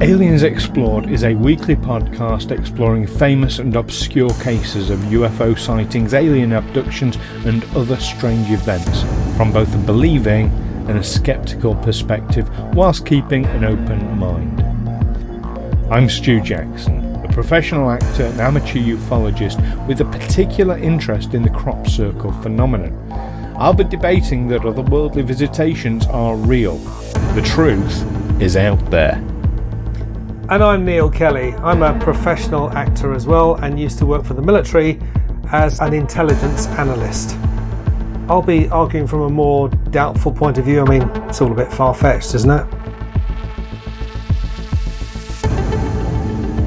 Aliens Explored is a weekly podcast exploring famous and obscure cases of UFO sightings, alien abductions and other strange events from both a believing and a sceptical perspective whilst keeping an open mind. I'm Stu Jackson, a professional actor and amateur ufologist with a particular interest in the crop circle phenomenon. I'll be debating that otherworldly visitations are real. The truth is out there. And I'm Neil Kelly. I'm a professional actor as well and used to work for the military as an intelligence analyst. I'll be arguing from a more doubtful point of view. I mean, it's all a bit far-fetched, isn't it?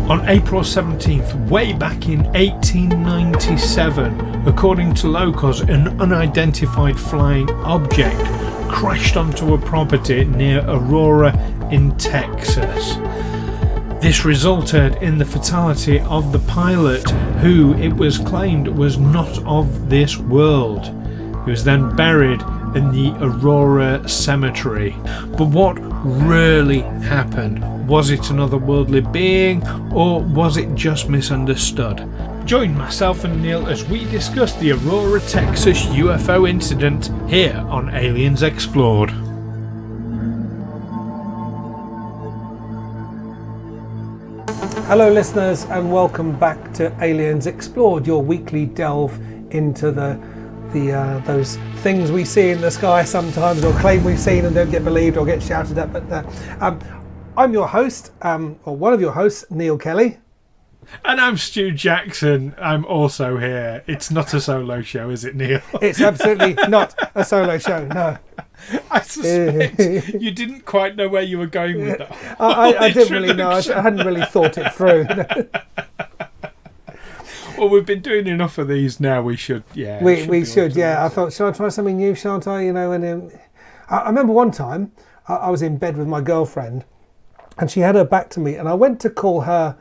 On April 17th, way back in 1897, according to locals, an unidentified flying object crashed onto a property near Aurora in Texas. This resulted in the fatality of the pilot, who it was claimed was not of this world. He was then buried in the Aurora cemetery. But what really happened? Was it an otherworldly being, or was it just misunderstood? Join myself and Neil as we discuss the Aurora, Texas UFO incident here on Aliens Explored. Hello listeners, and welcome back to Aliens Explored, your weekly delve into those things we see in the sky sometimes, or claim we've seen and don't get believed or get shouted at. But I'm your host, or one of your hosts, Neil Kelly. And I'm Stu Jackson. I'm also here. It's not a solo show, is it, Neil? It's absolutely not a solo show, no. I suspect you didn't quite know where you were going with that. I didn't really know. I hadn't really thought it through. Well, we've been doing enough of these now. We should, yeah. We should, yeah. I thought, shall I try something new, shan't I? You know, and I remember one time I was in bed with my girlfriend, and she had her back to me, and I went to call her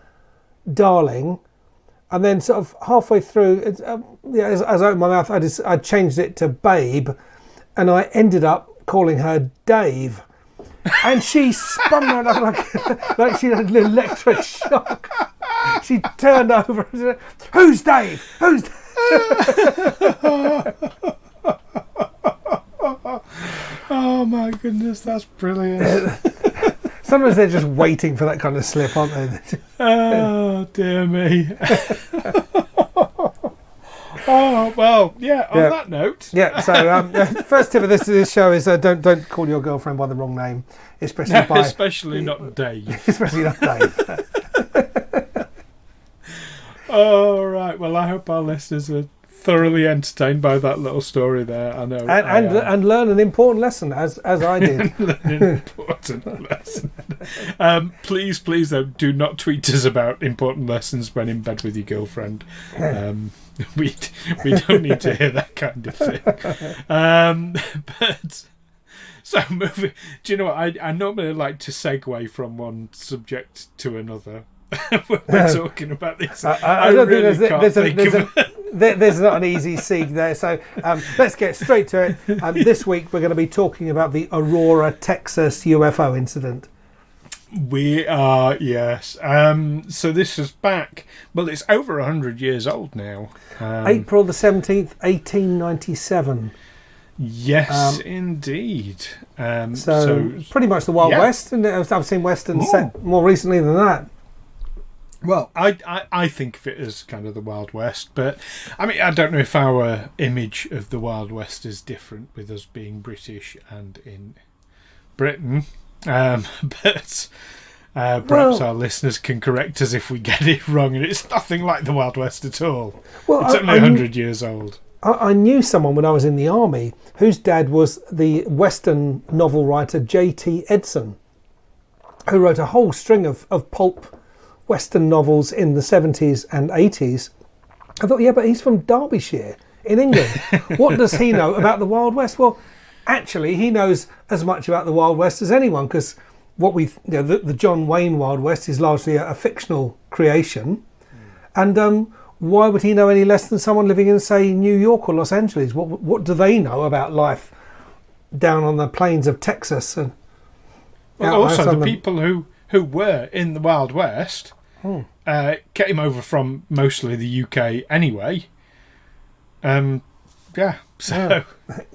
darling, and then sort of halfway through, as I opened my mouth, I changed it to babe, and I ended up calling her Dave, and she spun around like she had an electric shock. She turned over and said, "Who's Dave? Who's Dave?" Oh my goodness, that's brilliant. Sometimes they're just waiting for that kind of slip, aren't they? Oh dear me. Oh well, yeah. On that note, yeah. So first tip of this show is don't call your girlfriend by the wrong name, especially not Dave. Especially not Dave. All right. Well, I hope our listeners are thoroughly entertained by that little story there. I know, and learn an important lesson as I did. Learn an important lesson. Please, though, do not tweet us about important lessons when in bed with your girlfriend. We don't need to hear that kind of thing. But so moving. Do you know what? I normally like to segue from one subject to another. When we're talking about this, I don't really think there's not an easy segue there. So let's get straight to it. This week we're going to be talking about the Aurora, Texas UFO incident. We are, yes. So this is back. Well, it's over 100 years old now. April the 17th, 1897. Yes, indeed. So pretty much the Wild West, and I've seen Western set more recently than that. Well, I think of it as kind of the Wild West, but I mean, I don't know if our image of the Wild West is different with us being British and in Britain. But perhaps our listeners can correct us if we get it wrong, and it's nothing like the Wild West at all. Well, it's only 100 years old. I knew someone when I was in the army whose dad was the Western novel writer J.T. Edson, who wrote a whole string of pulp Western novels in the 70s and 80s. I thought, yeah, but he's from Derbyshire in England. What does he know about the Wild West? Well, actually, he knows as much about the Wild West as anyone, because the John Wayne Wild West is largely a fictional creation. And why would he know any less than someone living in, say, New York or Los Angeles? What do they know about life down on the plains of Texas? And also the people who who were in the Wild West, came over from mostly the UK anyway. So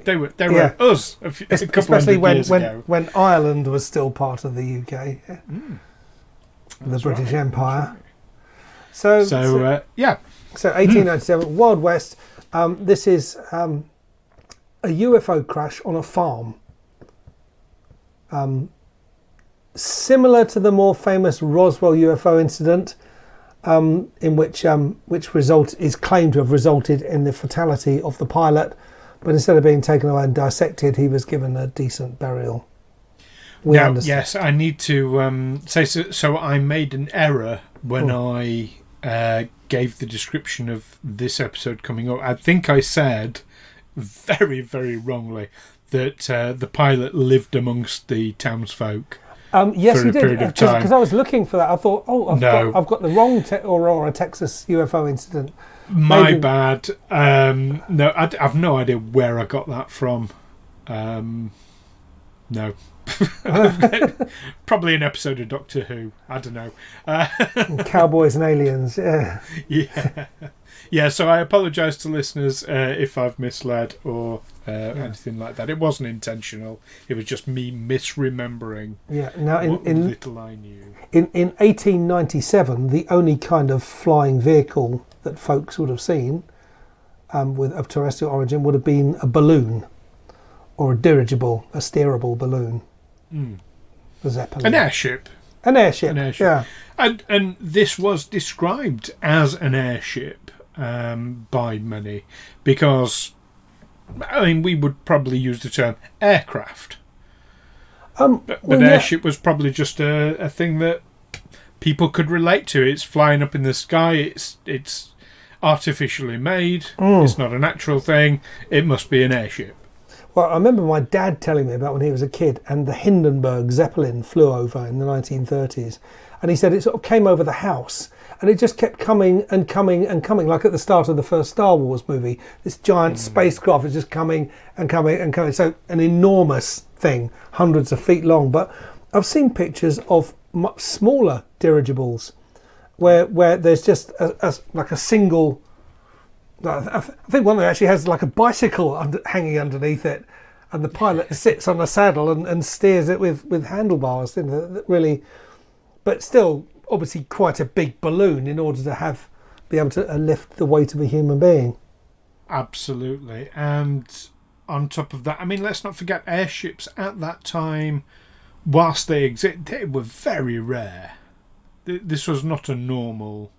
they were us a couple especially hundred years ago. when Ireland was still part of the UK, the British Empire. Right. So 1897, Wild West. This is a UFO crash on a farm. Similar to the more famous Roswell UFO incident, in which is claimed to have resulted in the fatality of the pilot, but instead of being taken away and dissected, he was given a decent burial. Yes, I need to say so. I made an error when I gave the description of this episode coming up. I think I said very, very wrongly that the pilot lived amongst the townsfolk. Yes, for you a did, period of time. because I was looking for that. I thought, I've got the wrong Aurora, Texas UFO incident. My bad. No, I've no idea where I got that from. No. Probably an episode of Doctor Who. I don't know. Cowboys and Aliens. Yeah. So I apologise to listeners if I've misled or anything like that. It wasn't intentional. It was just me misremembering. Yeah. Now, in little I knew. In 1897, the only kind of flying vehicle that folks would have seen of terrestrial origin would have been a balloon, or a dirigible, a steerable balloon. A Zeppelin. An airship. An airship. Yeah. And this was described as an airship by many, because we would probably use the term aircraft. But airship was probably just a thing that people could relate to. It's flying up in the sky. It's artificially made. It's not a natural thing. It must be an airship. Well, I remember my dad telling me about when he was a kid, and the Hindenburg Zeppelin flew over in the 1930s, and he said it sort of came over the house, and it just kept coming and coming and coming, like at the start of the first Star Wars movie. This giant spacecraft is just coming and coming and coming. So an enormous thing, hundreds of feet long. But I've seen pictures of much smaller dirigibles, where there's just like a single. I think one that actually has like a bicycle hanging underneath it, and the pilot sits on a saddle and steers it with handlebars. Really, but still, obviously, quite a big balloon in order to be able to lift the weight of a human being. Absolutely, and on top of that, let's not forget airships at that time. Whilst they exist, they were very rare. This was not a normal.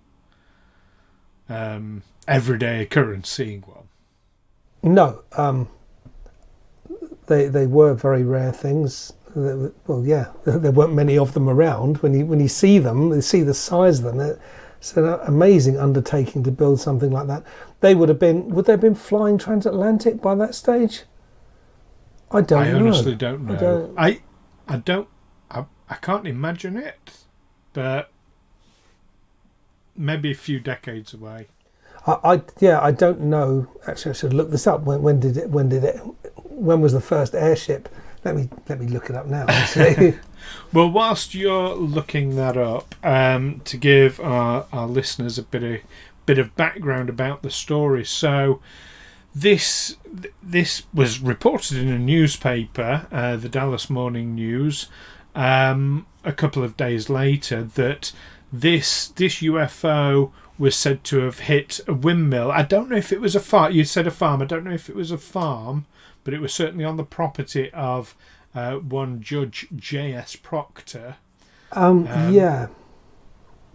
Everyday occurrence seeing one. No, they were very rare things. There weren't many of them around. When you see them, you see the size of them. It's an amazing undertaking to build something like that. Would they have been flying transatlantic by that stage? I honestly don't know. I can't imagine it, but maybe a few decades away. I don't know. Actually, I should look this up. When was the first airship? Let me look it up now. Well, whilst you're looking that up, to give our listeners a bit of background about the story. So, this was reported in a newspaper, the Dallas Morning News, a couple of days later, that this UFO was said to have hit a windmill. I don't know if it was a farm. You said a farm. I don't know if it was a farm, but it was certainly on the property of one Judge J.S. Proctor. Round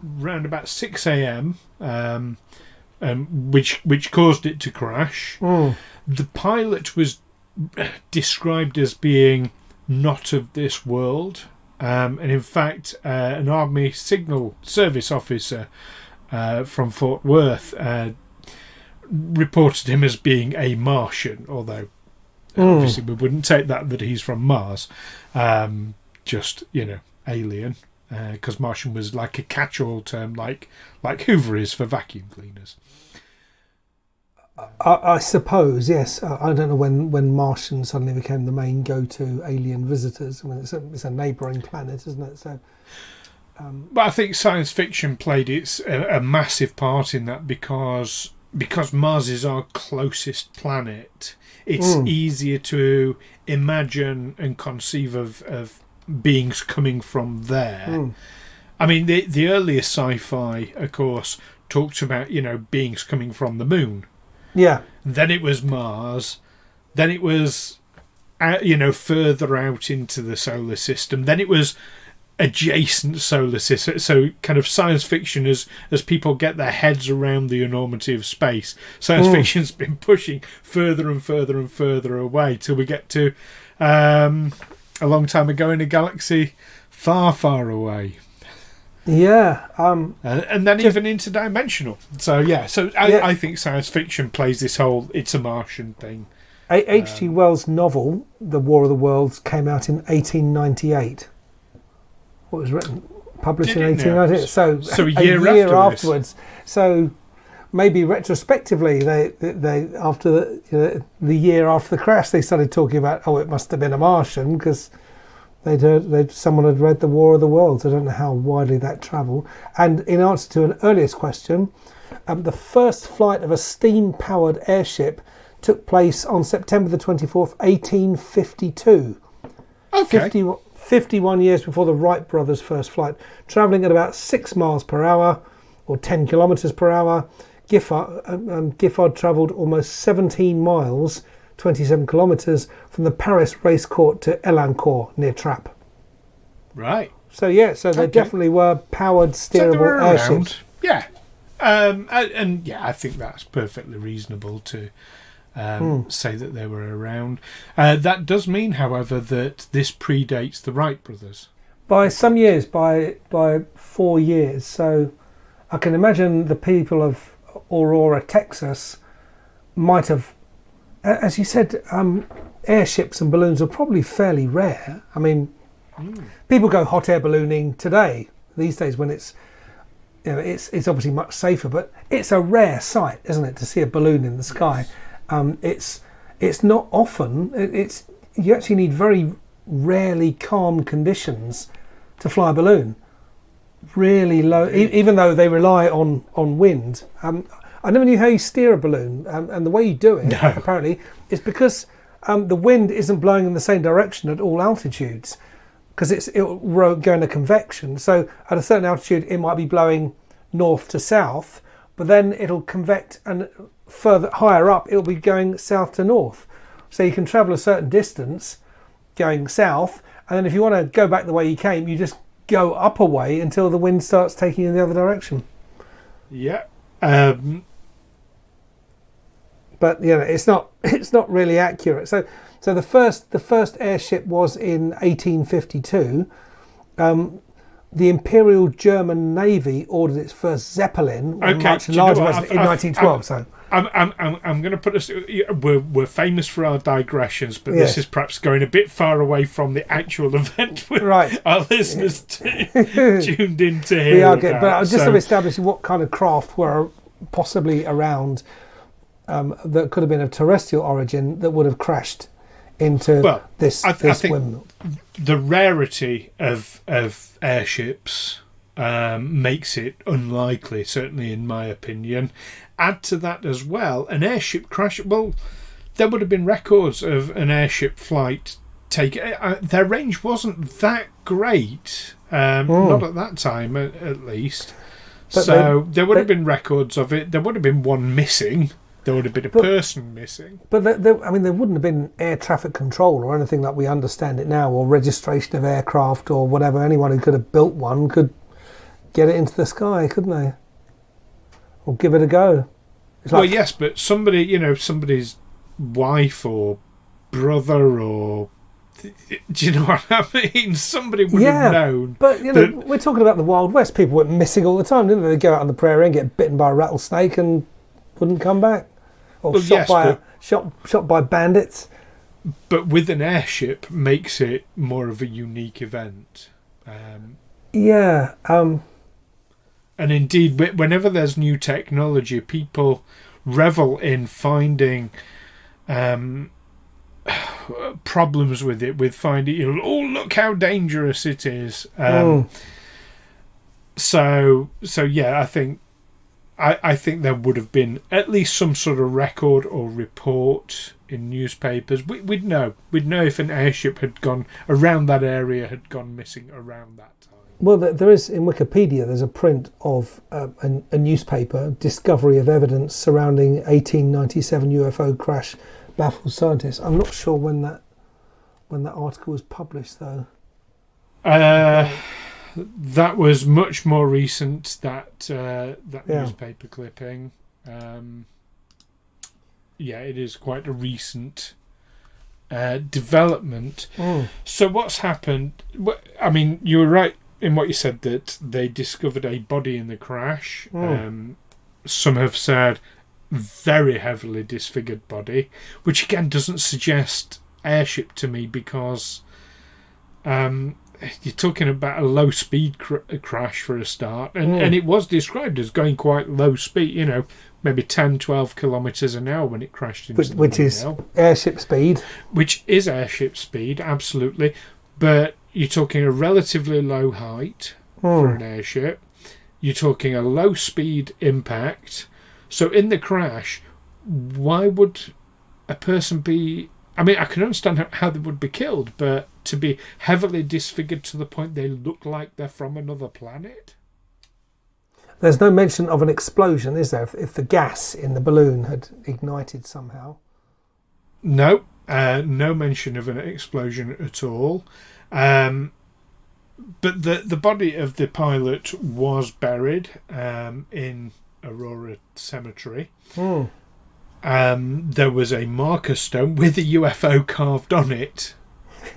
about 6 a.m., which caused it to crash. The pilot was described as being not of this world. And in fact, an Army Signal Service officer from Fort Worth reported him as being a Martian, although obviously we wouldn't take that he's from Mars, just alien, because Martian was like a catch-all term, like Hoover is for vacuum cleaners. I suppose, yes. I don't know when Martian suddenly became the main go-to alien visitors. It's a neighbouring planet, isn't it? So But I think science fiction played a massive part in that because Mars is our closest planet. It's easier to imagine and conceive of beings coming from there. I mean, the earliest sci-fi, of course, talked about, beings coming from the moon. Yeah. Then it was Mars. Then it was, further out into the solar system. Then it was adjacent solar system. So kind of science fiction, as people get their heads around the enormity of space, science fiction's been pushing further and further and further away till we get to a long time ago in a galaxy far, far away. Yeah. And then even interdimensional. So, yeah. So I think science fiction plays this whole it's a Martian thing. H.G. Wells' novel, The War of the Worlds, came out in 1898. What was written? Published in 1898. So a year afterwards. So maybe retrospectively, they after the year after the crash, they started talking about, it must have been a Martian, because someone had read The War of the Worlds. I don't know how widely that travelled. And in answer to an earlier question, the first flight of a steam-powered airship took place on September the 24th, 1852. Okay. 51 years before the Wright brothers' first flight, travelling at about 6 miles per hour, or 10 kilometres per hour. Giffard travelled almost 17 miles, 27 kilometres, from the Paris race court to Elancourt near Trappes. Right. So they definitely were powered, steerable airships. Yeah. I think that's perfectly reasonable to say that they were around. That does mean, however, that this predates the Wright brothers. By some years, by 4 years. So I can imagine the people of Aurora, Texas, might have, as you said, airships and balloons are probably fairly rare. I mean, people go hot air ballooning today, these days, when it's obviously much safer, but it's a rare sight, isn't it, to see a balloon in the sky? It's not often. You actually need very rarely calm conditions to fly a balloon. Really low, even though they rely on wind. I never knew how you steer a balloon, and the way you do it, apparently, is because the wind isn't blowing in the same direction at all altitudes, because it'll go into convection. So at a certain altitude, it might be blowing north to south, but then it'll convect, and further higher up, it'll be going south to north. So you can travel a certain distance going south, and then if you want to go back the way you came, you just go up a way until the wind starts taking you in the other direction. Yeah. But it's not really accurate. So the first airship was in 1852. The Imperial German Navy ordered its first Zeppelin, much larger version, in 1912. I'm going to put us. We're famous for our digressions, but this is perhaps going a bit far away from the actual event. Right, our listeners tuned in to hear. We are good, but I was just establishing what kind of craft were possibly around that could have been of terrestrial origin that would have crashed into this windmill. The rarity of airships makes it unlikely, certainly in my opinion. Add to that as well, an airship crash. Well, there would have been records of an airship flight their range wasn't that great, not at that time at least. But there would have been records of it. There would have been one missing. There would have been a person missing. But there wouldn't have been air traffic control or anything like we understand it now, or registration of aircraft or whatever. Anyone who could have built one could get it into the sky, couldn't they? Or give it a go. Yes, but somebody's wife or brother or... Do you know what I mean? Somebody would have known. But, we're talking about the Wild West. People went missing all the time, didn't they? They'd go out on the prairie and get bitten by a rattlesnake and wouldn't come back. Or shot by bandits. But with an airship makes it more of a unique event. And indeed, whenever there's new technology, people revel in finding problems with it, with finding, look how dangerous it is. So yeah, I think there would have been at least some sort of record or report in newspapers. We'd know if an airship had gone around that area, had gone missing around that time. Well, there is, in Wikipedia, there's a print of a newspaper, discovery of evidence surrounding 1897 UFO crash baffles scientists. I'm not sure when that article was published, though. That was much more recent, that newspaper clipping. It is quite a recent development. So what's happened? I mean, you were right in what you said, that they discovered a body in the crash. Some have said very heavily disfigured body, which again doesn't suggest airship to me, because you're talking about a low speed crash for a start, and it was described as going quite low speed, maybe 10-12 kilometres an hour when it crashed into which is airship speed. Which is airship speed, absolutely. But you're talking a relatively low height for an airship. You're talking a low speed impact. So in the crash, why would a person be... I mean, I can understand how they would be killed, but to be heavily disfigured to the point they look like they're from another planet? There's no mention of an explosion, is there? If the gas in the balloon had ignited somehow. No, no mention of an explosion at all. But the body of the pilot was buried in Aurora Cemetery. There was a marker stone with a UFO carved on it.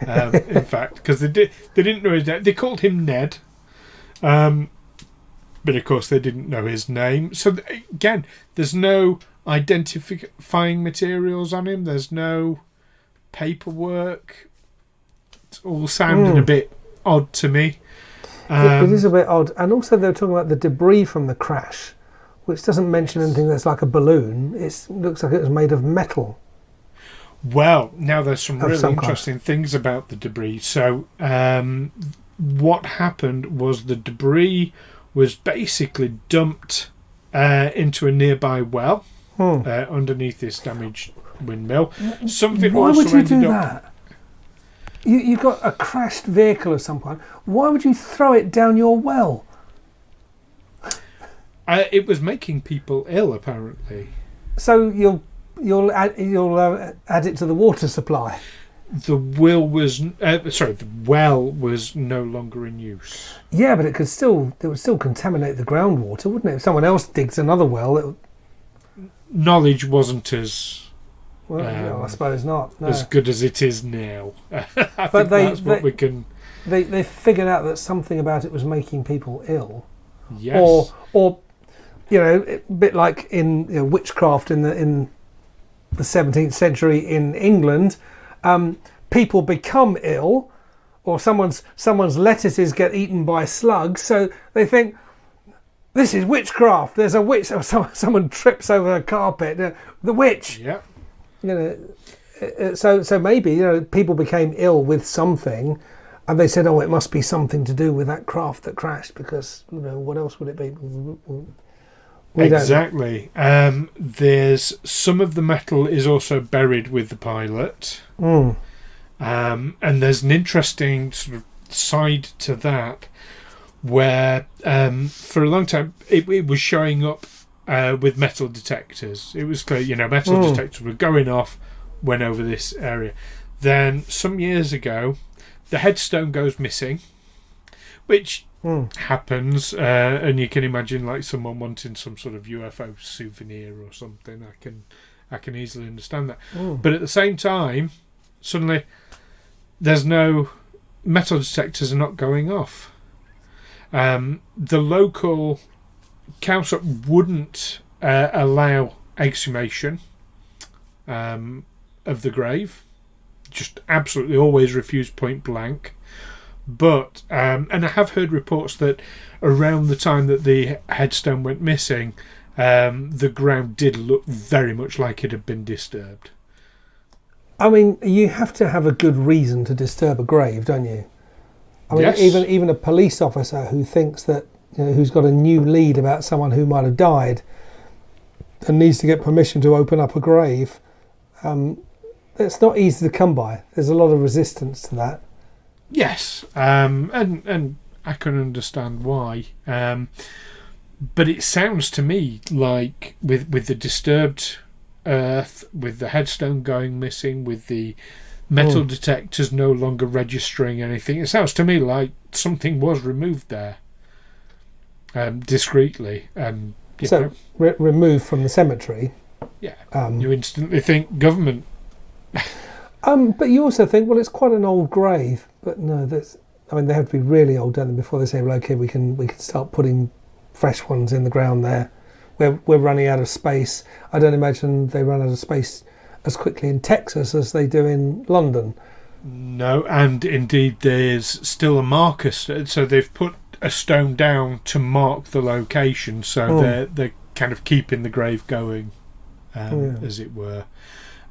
In fact, because they didn't know his name. They called him Ned, but of course they didn't know his name. So again, there's no identifying materials on him. There's no paperwork. It's all sounding a bit odd to me. It is a bit odd. And also they were talking about the debris from the crash, which doesn't mention anything that's like a balloon. It looks like it was made of metal. Well, now there's some really interesting things about the debris. So what happened was the debris was basically dumped into a nearby well underneath this damaged windmill. Why would you do that? You've got a crashed vehicle of some kind. Why would you throw it down your well? It was making people ill, apparently. So you'll add it to the water supply. The well was no longer in use. Yeah, but it would still contaminate the groundwater, wouldn't it? If someone else digs another well, knowledge wasn't as I suppose not. No. As good as it is now. They figured out that something about it was making people ill. Yes. Or a bit like in witchcraft in the 17th century in England, people become ill, or someone's lettuces get eaten by slugs, so they think this is witchcraft. There's a witch, or someone trips over a carpet. The witch. Yeah. So maybe people became ill with something, and they said, "Oh, it must be something to do with that craft that crashed." Because what else would it be? Exactly. There's some of the metal is also buried with the pilot, and there's an interesting sort of side to that, where for a long time it was showing up with metal detectors. It was clear, metal detectors were going off when over this area. Then some years ago, the headstone goes missing, which happens, and you can imagine like someone wanting some sort of UFO souvenir or something. I can easily understand that. But at the same time, suddenly there's no metal detectors are not going off. The local council wouldn't allow exhumation of the grave. Just absolutely always refused point blank. But and I have heard reports that around the time that the headstone went missing, the ground did look very much like it had been disturbed. I mean, you have to have a good reason to disturb a grave, don't you? I mean, yes. even a police officer who thinks that who's got a new lead about someone who might have died and needs to get permission to open up a grave. It's not easy to come by. There's a lot of resistance to that. Yes, and I can understand why. But it sounds to me like with the disturbed earth, with the headstone going missing, with the metal detectors no longer registering anything, it sounds to me like something was removed there discreetly. And removed from the cemetery. Yeah, you instantly think government. But you also think, well, it's quite an old grave. But no, they have to be really old, don't they, before they say, well, okay, we can start putting fresh ones in the ground there. We're running out of space. I don't imagine they run out of space as quickly in Texas as they do in London. No, and indeed there's still a marker, so they've put a stone down to mark the location, so they're kind of keeping the grave going, as it were.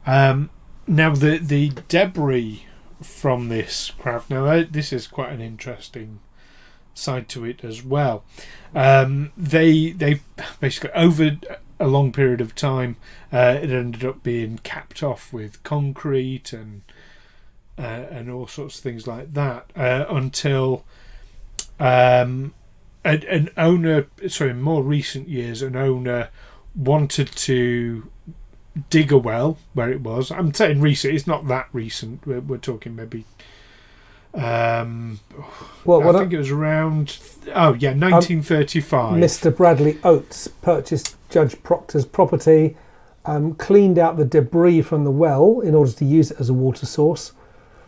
Now the debris from this craft, now this is quite an interesting side to it as well. They basically, over a long period of time, it ended up being capped off with concrete and all sorts of things like that, until an owner, in more recent years, an owner wanted to dig a well where it was. I'm saying recent, it's not that recent, we're talking maybe I think it was around 1935. Mr. Bradley Oates purchased Judge Proctor's property, cleaned out the debris from the well in order to use it as a water source.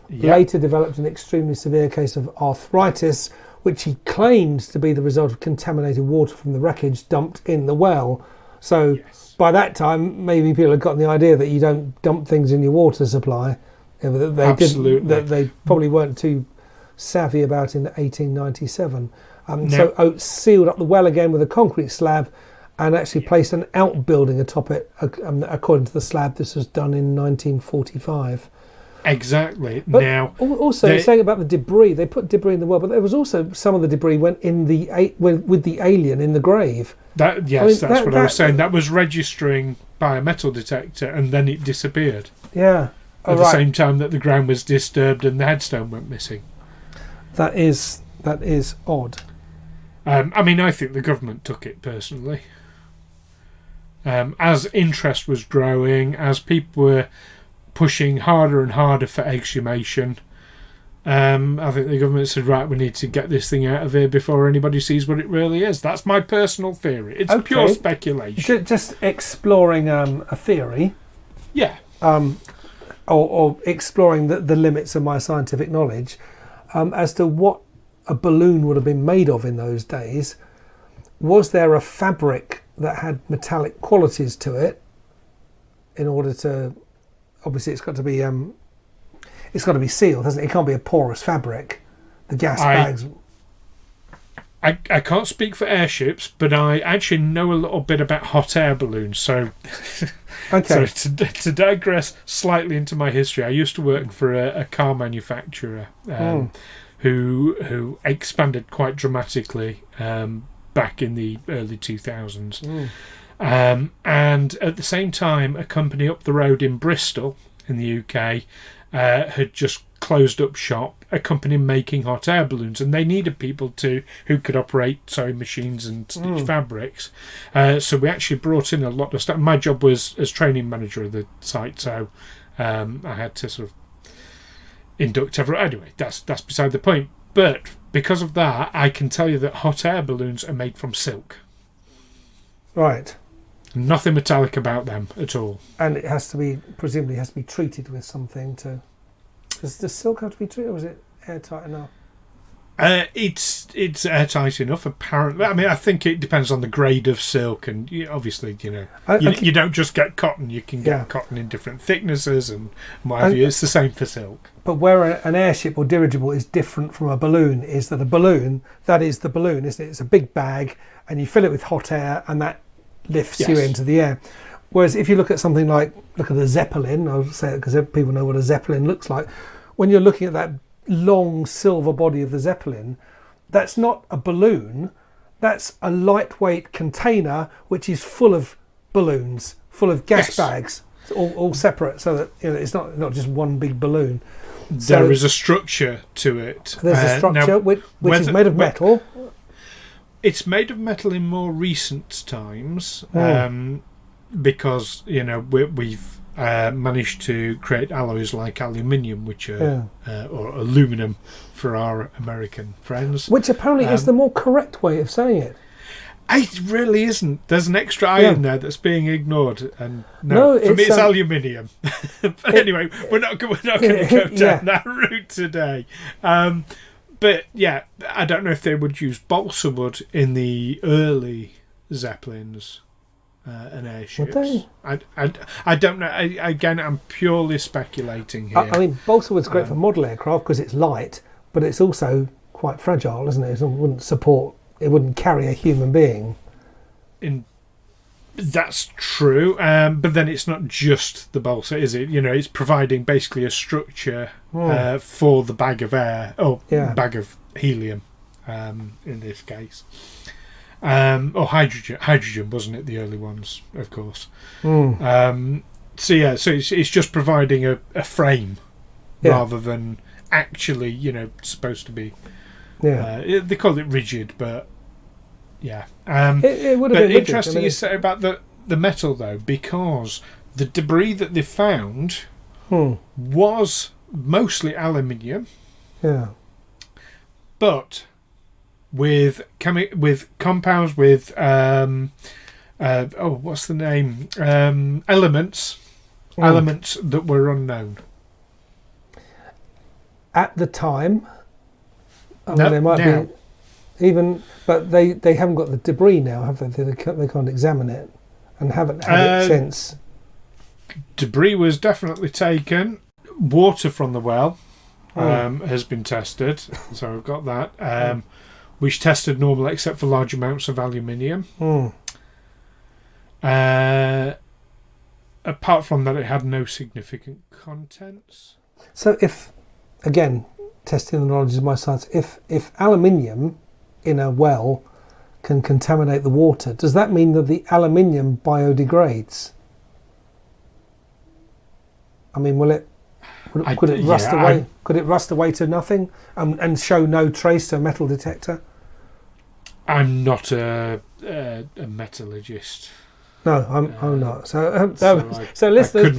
Later developed an extremely severe case of arthritis, which he claimed to be the result of contaminated water from the wreckage dumped in the well. So by that time, maybe people had gotten the idea that you don't dump things in your water supply. Absolutely. They probably weren't too savvy about in 1897. So Oates sealed up the well again with a concrete slab and actually placed an outbuilding atop it. According to the slab, this was done in 1945. Exactly. But now, also saying about the debris, they put debris in the well, but there was also some of the debris went in with the alien in the grave. That's what I was saying. That was registering by a metal detector, and then it disappeared. Yeah. At the same time that the ground was disturbed and the headstone went missing. That is odd. I think the government took it personally. As interest was growing, as people were pushing harder and harder for exhumation, I think the government said, right, we need to get this thing out of here before anybody sees what it really is. That's my personal theory. It's pure speculation. Just exploring a theory. Yeah. Or exploring the limits of my scientific knowledge as to what a balloon would have been made of in those days. Was there a fabric that had metallic qualities to it in order to... Obviously, it's got to be sealed, hasn't it? It can't be a porous fabric. The gas bags. I can't speak for airships, but I actually know a little bit about hot air balloons. So, okay. So to digress slightly into my history, I used to work for a car manufacturer who expanded quite dramatically back in the early 2000s. And at the same time, a company up the road in Bristol, in the UK, had just closed up shop, a company making hot air balloons, and they needed people who could operate sewing machines and stitch fabrics. So we actually brought in a lot of stuff. My job was as training manager of the site, so I had to sort of induct everyone. Anyway, that's beside the point. But because of that, I can tell you that hot air balloons are made from silk. Right. Nothing metallic about them at all. And it presumably has to be treated with something to... Does the silk have to be treated, or is it airtight enough? It's airtight enough, apparently. I mean, I think it depends on the grade of silk, and obviously, you don't just get cotton. You can get cotton in different thicknesses and what have you. It's the same for silk. But where an airship or dirigible is different from a balloon is that a balloon, that is the balloon, isn't it? It's a big bag, and you fill it with hot air, and that lifts you into the air. Whereas if you look at something like, look at a Zeppelin, I'll say it because people know what a Zeppelin looks like. When you're looking at that long silver body of the Zeppelin, that's not a balloon, that's a lightweight container which is full of balloons, full of gas Yes. bags, all separate, so that it's not just one big balloon. There is a structure to it. There's a structure now, which is made of metal. It's made of metal in more recent times, Mm. because we've managed to create alloys like aluminium, which are or aluminum for our American friends. Which apparently is the more correct way of saying it. It really isn't. There's an extra I in there that's being ignored, and No, for me it's, it's aluminium. But anyway, we're not going to go down that route today. But yeah, I don't know if they would use balsa wood in the early Zeppelins and airships. Would they? I don't know. Again, I'm purely speculating here. I mean, balsa wood's great for model aircraft because it's light, but it's also quite fragile, isn't it? It wouldn't carry a human being. That's true, but then it's not just the balsa, is it? It's providing basically a structure for the bag of air, bag of helium, in this case, or hydrogen, wasn't it? The early ones, of course. So it's just providing a frame rather than actually, supposed to be. Yeah, they call it rigid, but yeah. It would have been interesting rigid, you say about the metal though, because the debris that they found was mostly aluminium. Yeah. But with compounds with what's the name? Elements that were unknown at the time. I No, mean, they might now. be even, but they haven't got the debris now, have they? They can't examine it and haven't had it since. Debris was definitely taken. Water from the well has been tested, so I've got that. Which tested normal except for large amounts of aluminium. Apart from that, it had no significant contents. So if, again, testing the knowledge of my science, if aluminium in a well can contaminate the water, does that mean that the aluminium biodegrades? I mean, could it rust away? Could it rust away to nothing and show no trace to a metal detector? I'm not a metallurgist. No, I'm not. So listeners,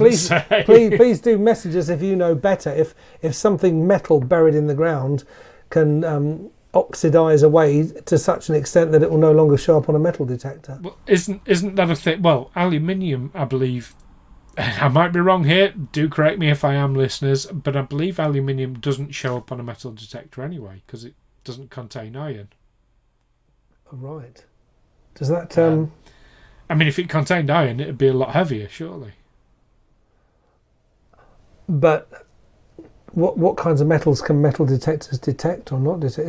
please do message us if you know better. If something metal buried in the ground can oxidize away to such an extent that it will no longer show up on a metal detector. Well, isn't that a thing? Well, aluminium, I believe. I might be wrong here. Do correct me if I am, listeners. But I believe aluminium doesn't show up on a metal detector anyway because it doesn't contain iron. Right. Does that? I mean, if it contained iron, it'd be a lot heavier, surely. But what kinds of metals can metal detectors detect or not detect?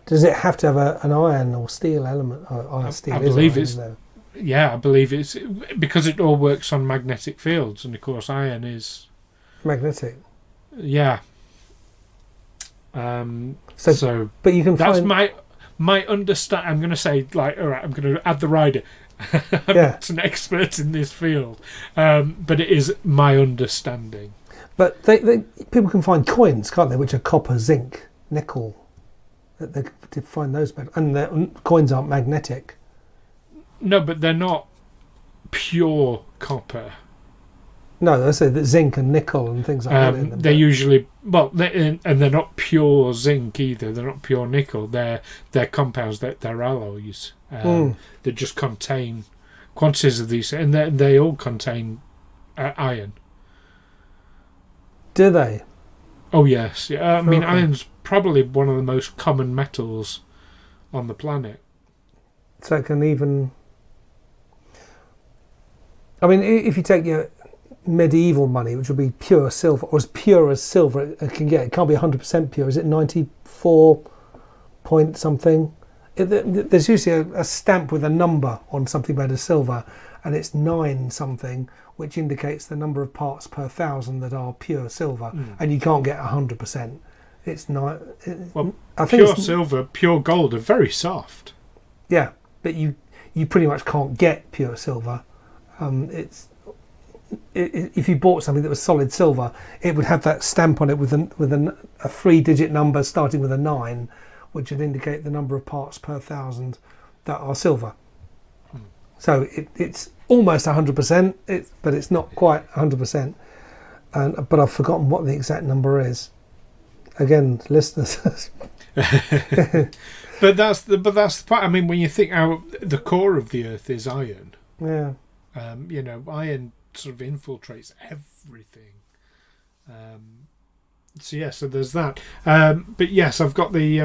Does it have to have an iron or steel element? I believe it's. Yeah, I believe it's because it all works on magnetic fields, and of course, iron is magnetic. Yeah. So, but you can. That's my understand. I'm going to say all right. I'm going to add the rider. I'm not an expert in this field, but it is my understanding. But people can find coins, can't they, which are copper, zinc, nickel. They can find those, and the coins aren't magnetic. No, but they're not pure copper. No, I say that zinc and nickel and things like that. In them, they're usually and they're not pure zinc either. They're not pure nickel. They're compounds. They're alloys. That just contain quantities of these, and they all contain iron. Do they? Oh yes. Yeah. I mean, iron's probably one of the most common metals on the planet. So it can even. I mean, if you take your medieval money, which would be pure silver, or as pure as silver it can get, it can't be 100% pure. Is it 94 point something? There's usually a stamp with a number on something made of silver, and it's 9 something, which indicates the number of parts per thousand that are pure silver, and you can't get 100%. It's not. Well, I think pure silver, pure gold are very soft. Yeah, but you pretty much can't get pure silver. If you bought something that was solid silver, it would have that stamp on it with a 3-digit number starting with a 9, which would indicate the number of parts per 1,000 that are silver. So it's almost 100%, but it's not quite 100%. But I've forgotten what the exact number is. Again, listeners. But that's the part. I mean, when you think how the core of the Earth is iron. Yeah. Iron sort of infiltrates everything. So there's that. But yes, I've got the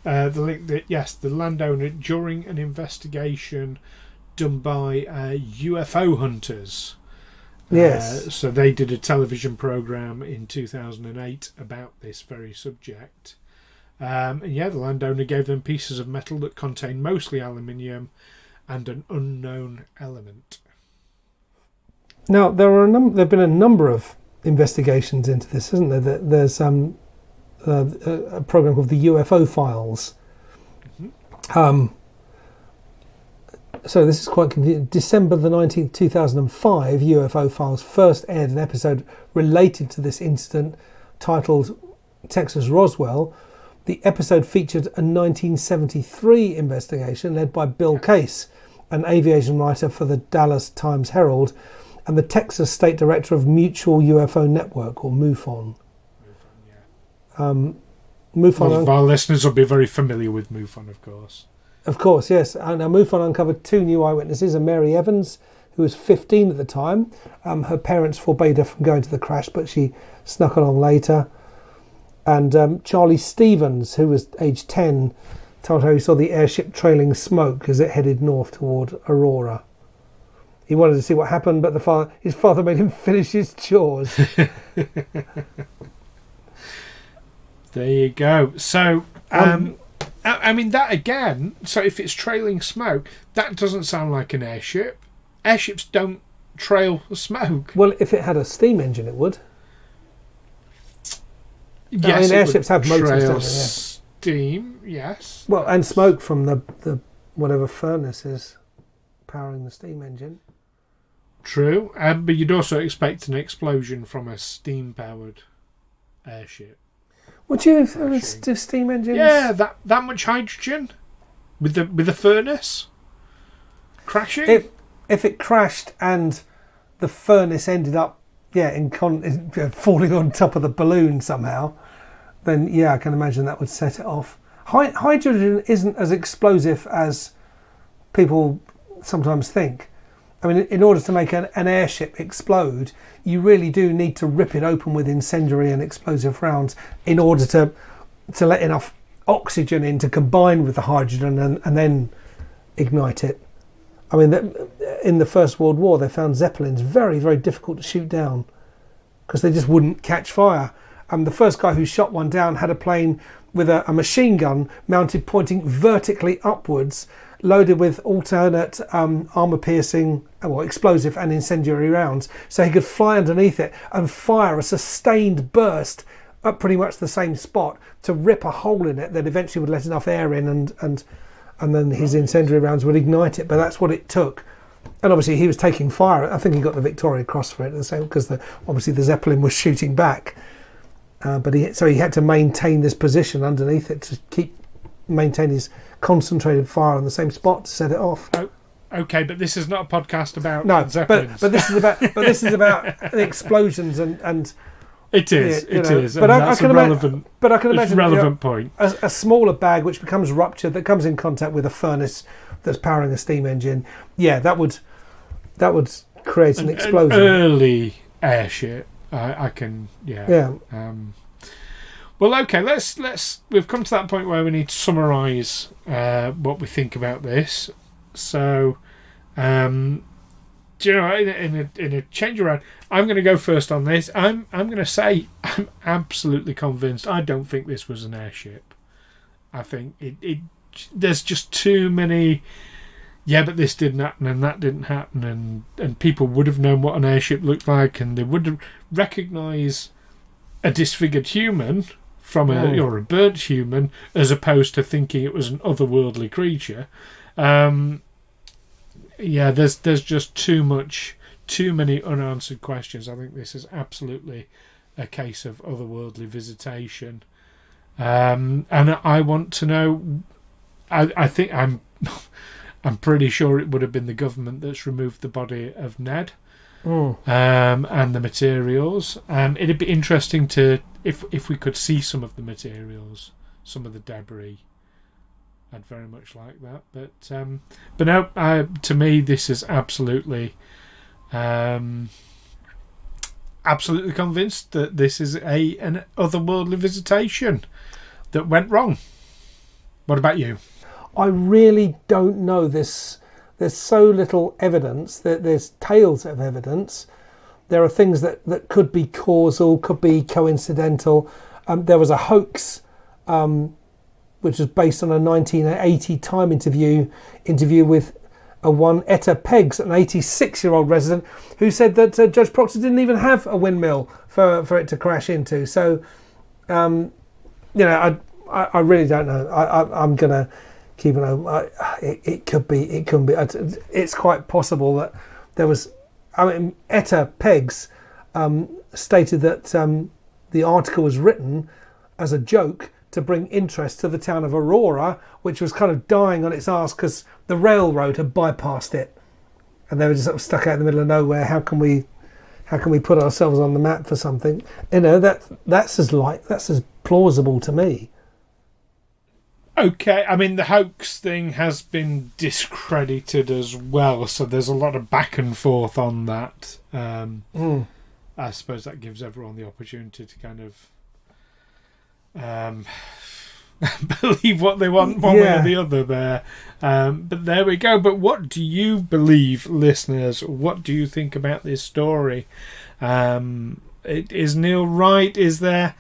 link that the landowner during an investigation done by UFO hunters. Yes. So they did a television program in 2008 about this very subject. The landowner gave them pieces of metal that contained mostly aluminium and an unknown element. Now there've been a number of investigations into this, isn't there? There's a program called the UFO Files. Mm-hmm. So this is quite confusing. December the 19th, 2005, UFO Files first aired an episode related to this incident titled Texas Roswell. The episode featured a 1973 investigation led by Bill Case, an aviation writer for the Dallas Times-Herald, and the Texas State Director of Mutual UFO Network, or MUFON. Most of our listeners will be very familiar with MUFON, of course. Of course, yes. And MUFON uncovered 2 new eyewitnesses, and Mary Evans, who was 15 at the time. Her parents forbade her from going to the crash, but she snuck along later. And Charlie Stevens, who was age 10, told her he saw the airship trailing smoke as it headed north toward Aurora. He wanted to see what happened, but his father made him finish his chores. There you go. So, I mean, that again, so if it's trailing smoke, that doesn't sound like an airship. Airships don't trail smoke. Well, if it had a steam engine, it would. Yes, I mean, airships have motors, don't they? Yeah. Steam, yes. Well, and smoke from the whatever furnace is powering the steam engine. True, but you'd also expect an explosion from a steam-powered airship. Would you do steam engines? Yeah, that much hydrogen with the furnace crashing. If it crashed and the furnace ended up falling on top of the balloon somehow, then I can imagine that would set it off. Hydrogen isn't as explosive as people sometimes think. I mean, in order to make an airship explode, you really do need to rip it open with incendiary and explosive rounds in order to let enough oxygen in to combine with the hydrogen and then ignite it. I mean, in the First World War, they found Zeppelins very, very difficult to shoot down because they just wouldn't catch fire. The first guy who shot one down had a plane with a machine gun mounted pointing vertically upwards, loaded with alternate armour-piercing, explosive and incendiary rounds, so he could fly underneath it and fire a sustained burst at pretty much the same spot to rip a hole in it that eventually would let enough air in and then his incendiary rounds would ignite it. But that's what it took. And obviously he was taking fire. I think he got the Victoria Cross for it, because obviously the Zeppelin was shooting back. But he had to maintain this position underneath it to maintain his concentrated fire on the same spot to set it off. Oh, okay, but this is not a podcast about Zeppelins. But this is about the explosions and it is. It is. But I can imagine. But I can imagine relevant point. A smaller bag which becomes ruptured, that comes in contact with a furnace that's powering a steam engine. Yeah, that would create an explosion. An early airship. I can. Yeah. Well, okay. We've come to that point where we need to summarise what we think about this. So, in a change around, I'm going to go first on this. I'm going to say I'm absolutely convinced. I don't think this was an airship. I think it. There's just too many. Yeah, but this didn't happen and that didn't happen, and people would have known what an airship looked like, and they would recognise a disfigured human from a burnt human, as opposed to thinking it was an otherworldly creature. Yeah, there's just too many unanswered questions. I think this is absolutely a case of otherworldly visitation, and I want to know. I think I'm pretty sure it would have been the government that's removed the body of Ned, and the materials. It'd be interesting to if we could see some of the materials, some of the debris. I'd very much like that, but no. To me, this is absolutely convinced that this is an otherworldly visitation that went wrong. What about you? I really don't know. There's so little evidence. There's tales of evidence. There are things that could be causal, could be coincidental. There was a hoax, which was based on a 1980 Time interview with one Etta Peggs, an 86-year-old resident, who said that Judge Proctor didn't even have a windmill for it to crash into. So, I really don't know. I'm gonna keep an eye. It could be. It's quite possible that there was. I mean, Etta Peggs stated that the article was written as a joke to bring interest to the town of Aurora, which was kind of dying on its arse because the railroad had bypassed it, and they were just sort of stuck out in the middle of nowhere. How can we put ourselves on the map for something? That's as plausible to me. Okay, I mean the hoax thing has been discredited as well, so there's a lot of back and forth on that. I suppose that gives everyone the opportunity to kind of believe what they want one way or the other there. But there we go. But what do you believe, listeners? What do you think about this story? Is Neil right? Is there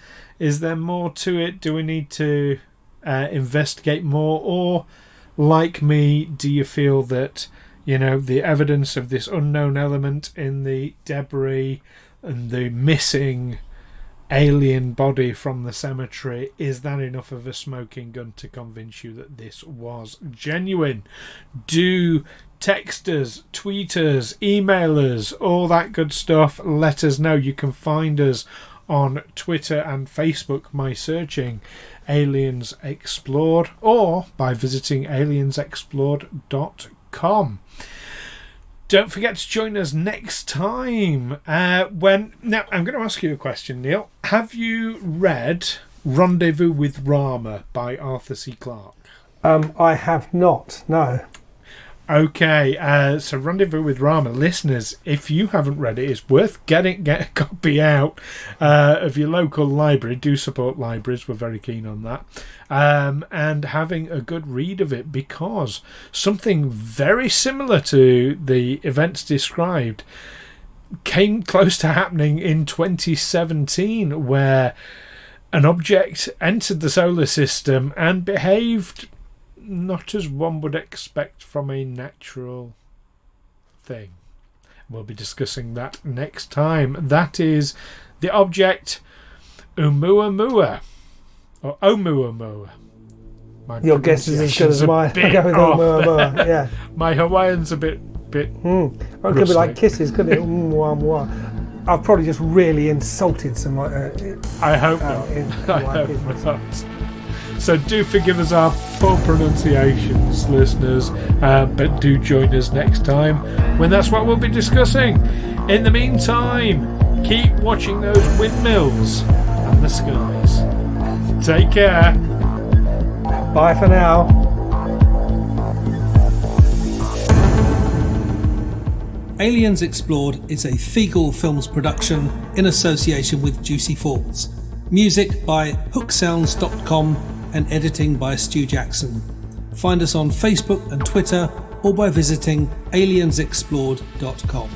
more to it? Do we need to investigate more? Or, like me, do you feel that, the evidence of this unknown element in the debris and the missing alien body from the cemetery, is that enough of a smoking gun to convince you that this was genuine? Do text us, tweet us, email us, all that good stuff. Let us know. You can find us on Twitter and Facebook by searching Aliens Explored, or by visiting aliensexplored.com. Don't forget to join us next time. Now, I'm going to ask you a question, Neil. Have you read Rendezvous with Rama by Arthur C. Clarke? I have not, no. Okay, so Rendezvous with Rama, listeners, if you haven't read it, it's worth get a copy out of your local library. Do support libraries, we're very keen on that. And having a good read of it, because something very similar to the events described came close to happening in 2017, where an object entered the solar system and behaved not as one would expect from a natural thing. We'll be discussing that next time. That is the object Oumuamua, or Oumuamua. Your guess is as good as mine. I go with Oumuamua. Yeah. My Hawaiian's a bit. Well, it could be like kisses, couldn't it? Oumuamua. I've probably just really insulted some. I hope not. I hope not. So do forgive us our poor pronunciations, listeners, but do join us next time when that's what we'll be discussing. In the meantime, keep watching those windmills and the skies. Take care. Bye for now. Aliens Explored is a Feagle Films production in association with Juicy Falls. Music by hooksounds.com and editing by Stu Jackson. Find us on Facebook and Twitter, or by visiting aliensexplored.com.